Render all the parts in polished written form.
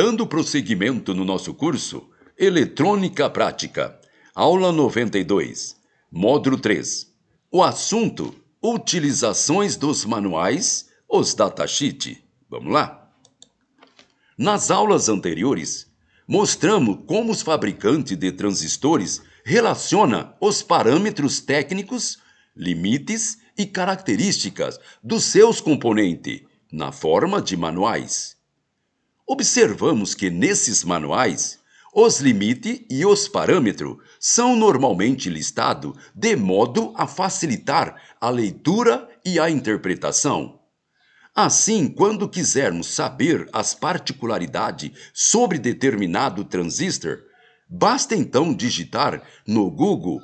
Dando prosseguimento no nosso curso, Eletrônica Prática, aula 92, módulo 3. O assunto, utilizações dos manuais, os datasheet. Vamos lá? Nas aulas anteriores, mostramos como os fabricantes de transistores relacionam os parâmetros técnicos, limites e características dos seus componentes na forma de manuais. Observamos que nesses manuais, os limites e os parâmetros são normalmente listados de modo a facilitar a leitura e a interpretação. Assim, quando quisermos saber as particularidades sobre determinado transistor, basta então digitar no Google,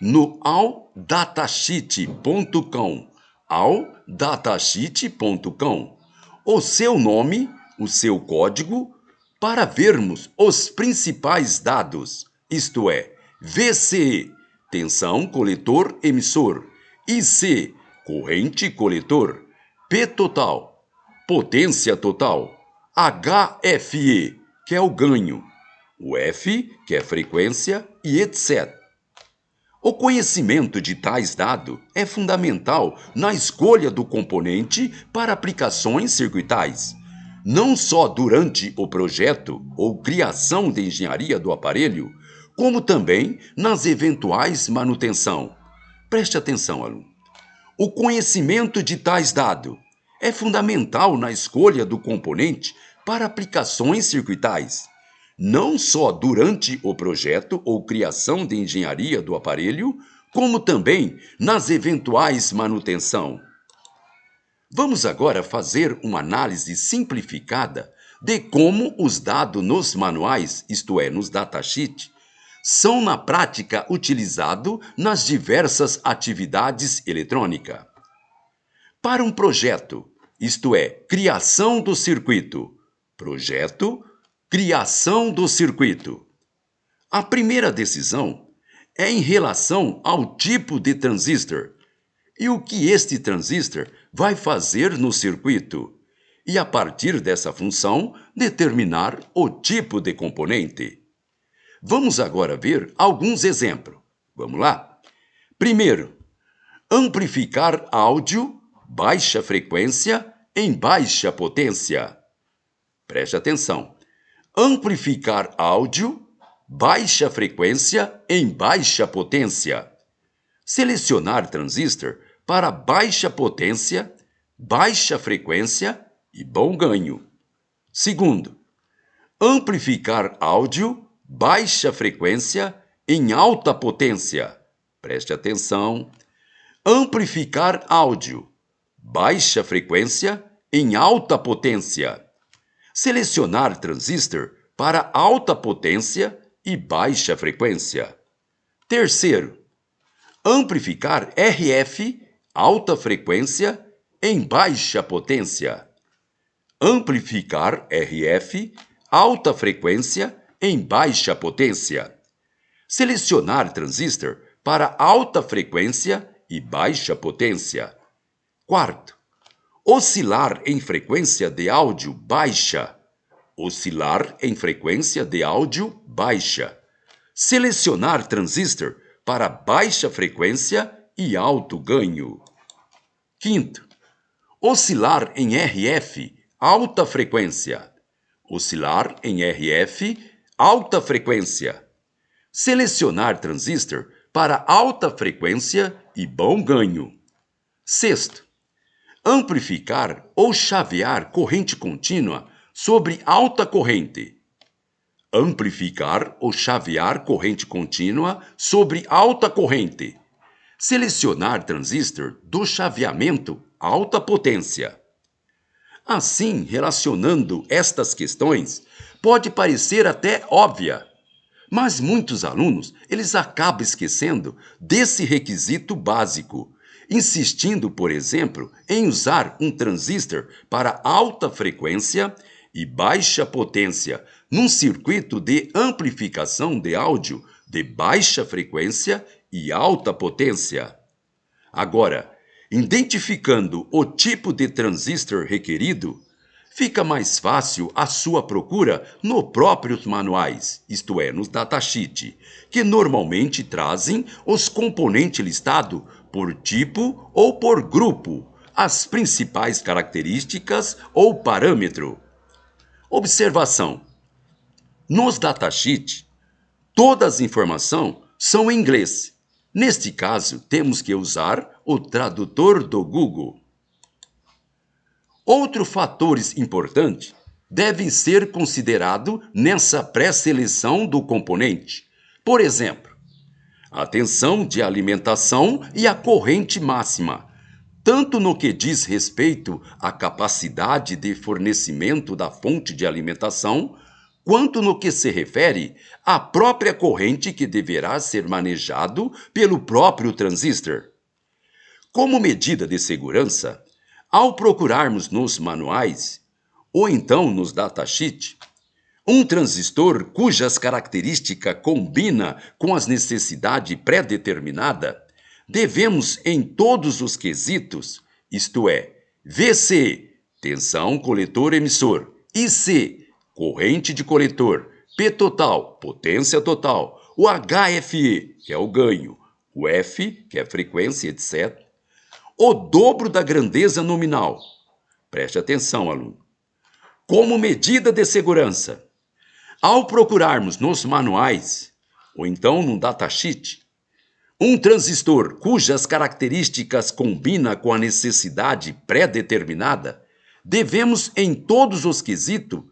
no alldatasheet.com, o seu nome, o seu código, para vermos os principais dados, isto é, VCE, tensão coletor-emissor, IC, corrente coletor, P total, potência total, HFE, que é o ganho, o F, que é frequência, e etc. O conhecimento de tais dados é fundamental na escolha do componente para aplicações circuitais, não só durante o projeto ou criação de engenharia do aparelho, como também nas eventuais manutenção. Preste atenção, aluno. O conhecimento de tais dados é fundamental na escolha do componente para aplicações circuitais, não só durante o projeto ou criação de engenharia do aparelho, como também nas eventuais manutenção. Vamos agora fazer uma análise simplificada de como os dados nos manuais, isto é, nos datasheets, são na prática utilizados nas diversas atividades eletrônicas. Para um projeto, isto é, criação do circuito, projeto, criação do circuito. A primeira decisão é em relação ao tipo de transistor e o que este transistor vai fazer no circuito, e a partir dessa função determinar o tipo de componente. Vamos agora ver alguns exemplos. Vamos lá? Primeiro, amplificar áudio, baixa frequência em baixa potência. Preste atenção. Amplificar áudio, baixa frequência em baixa potência. Selecionar transistor para baixa potência, baixa frequência e bom ganho. Segundo, amplificar áudio, baixa frequência em alta potência. Preste atenção. Amplificar áudio, baixa frequência em alta potência. Selecionar transistor para alta potência e baixa frequência. Terceiro, amplificar RF, alta frequência em baixa potência. Amplificar RF, alta frequência em baixa potência. Selecionar transistor para alta frequência e baixa potência. Quarto, oscilar em frequência de áudio baixa. Oscilar em frequência de áudio baixa. Selecionar transistor para baixa frequência e alto ganho. Quinto, oscilar em RF, alta frequência. Oscilar em RF, alta frequência. Selecionar transistor para alta frequência e bom ganho. Sexto, amplificar ou chavear corrente contínua sobre alta corrente. Amplificar ou chavear corrente contínua sobre alta corrente. Selecionar transistor do chaveamento alta potência. Assim, relacionando estas questões, pode parecer até óbvia, mas muitos alunos, eles acabam esquecendo desse requisito básico, insistindo, por exemplo, em usar um transistor para alta frequência e baixa potência num circuito de amplificação de áudio de baixa frequência e alta potência. Agora, identificando o tipo de transistor requerido, fica mais fácil a sua procura nos próprios manuais, isto é, nos datasheets, que normalmente trazem os componentes listados por tipo ou por grupo, as principais características ou parâmetro. Observação: nos datasheets, todas as informações são em inglês. Neste caso, temos que usar o tradutor do Google. Outros fatores importantes devem ser considerados nessa pré-seleção do componente. Por exemplo, a tensão de alimentação e a corrente máxima, tanto no que diz respeito à capacidade de fornecimento da fonte de alimentação, quanto no que se refere à própria corrente que deverá ser manejado pelo próprio transistor. Como medida de segurança, ao procurarmos nos manuais, ou então nos datasheets, um transistor cujas características combinam com as necessidades pré-determinadas, devemos em todos os quesitos, isto é, VC, tensão coletor-emissor, IC, corrente de coletor, P total, potência total, o HFE, que é o ganho, o F, que é a frequência, etc., o dobro da grandeza nominal. Preste atenção, aluno. Como medida de segurança, ao procurarmos nos manuais, ou então no datasheet, um transistor cujas características combinam com a necessidade pré-determinada, devemos em todos os quesitos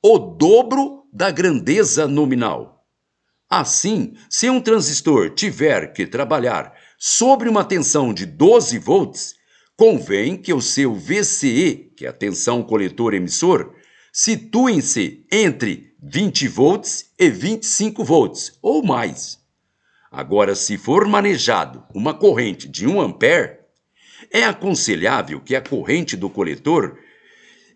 o dobro da grandeza nominal. Assim, se um transistor tiver que trabalhar sobre uma tensão de 12 volts, convém que o seu VCE, que é a tensão coletor-emissor, situem-se entre 20 volts e 25 volts, ou mais. Agora, se for manejado uma corrente de 1 ampere, é aconselhável que a corrente do coletor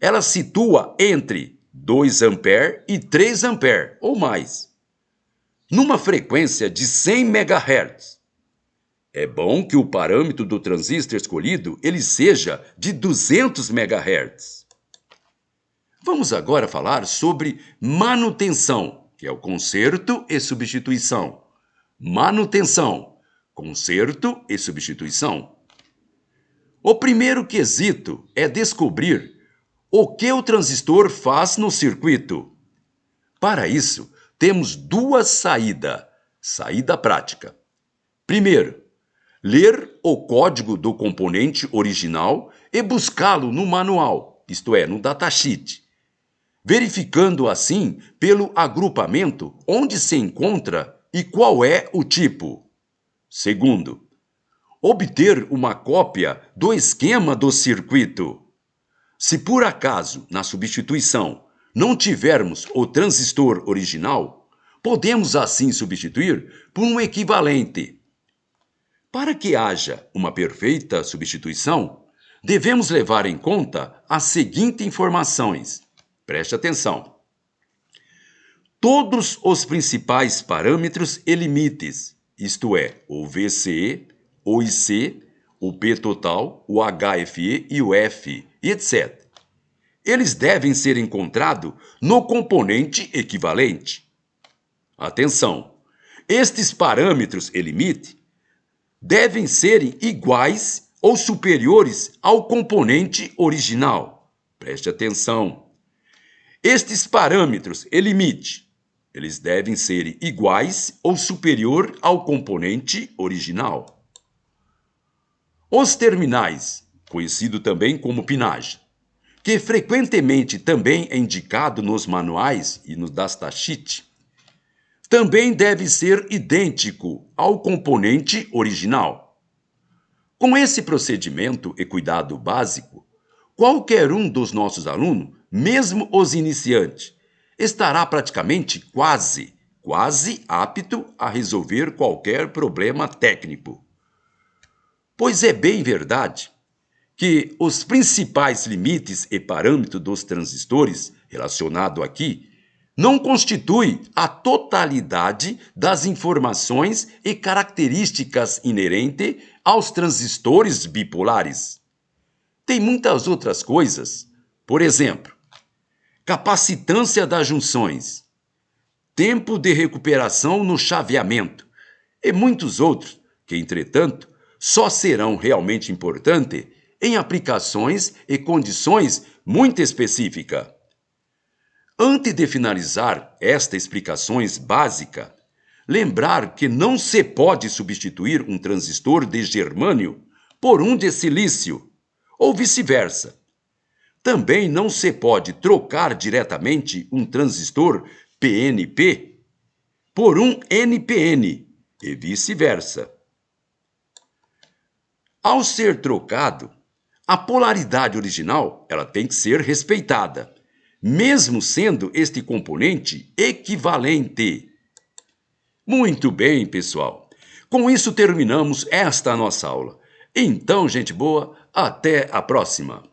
ela situa entre 2 ampere e 3 ampere, ou mais. Numa frequência de 100 MHz, é bom que o parâmetro do transistor escolhido ele seja de 200 MHz. Vamos agora falar sobre manutenção, que é o conserto e substituição. Manutenção, conserto e substituição. O primeiro quesito é descobrir o que o transistor faz no circuito. Para isso, temos duas saídas. Saída prática. Primeiro, ler o código do componente original e buscá-lo no manual, isto é, no datasheet, verificando assim pelo agrupamento onde se encontra e qual é o tipo. Segundo, obter uma cópia do esquema do circuito. Se por acaso, na substituição, não tivermos o transistor original, podemos assim substituir por um equivalente. Para que haja uma perfeita substituição, devemos levar em conta as seguintes informações. Preste atenção. Todos os principais parâmetros e limites, isto é, o VCE, o IC, o P total, o HFE e o F, etc. Eles devem ser encontrados no componente equivalente. Atenção! Estes parâmetros e limite devem ser iguais ou superiores ao componente original. Preste atenção. Estes parâmetros e limite, eles devem ser iguais ou superior ao componente original. Os terminais, conhecido também como pinagem, que frequentemente também é indicado nos manuais e no datasheet, também deve ser idêntico ao componente original. Com esse procedimento e cuidado básico, qualquer um dos nossos alunos, mesmo os iniciantes, estará praticamente quase apto a resolver qualquer problema técnico. Pois é bem verdade que os principais limites e parâmetros dos transistores, relacionados aqui, não constitui a totalidade das informações e características inerentes aos transistores bipolares. Tem muitas outras coisas. Por exemplo, capacitância das junções, tempo de recuperação no chaveamento e muitos outros que, entretanto, só serão realmente importantes em aplicações e condições muito específicas. Antes de finalizar esta explicações básica, lembrar que não se pode substituir um transistor de germânio por um de silício, ou vice-versa. Também não se pode trocar diretamente um transistor PNP por um NPN, e vice-versa. Ao ser trocado, a polaridade original ela tem que ser respeitada, mesmo sendo este componente equivalente. Muito bem, pessoal. Com isso terminamos esta nossa aula. Então, gente boa, até a próxima.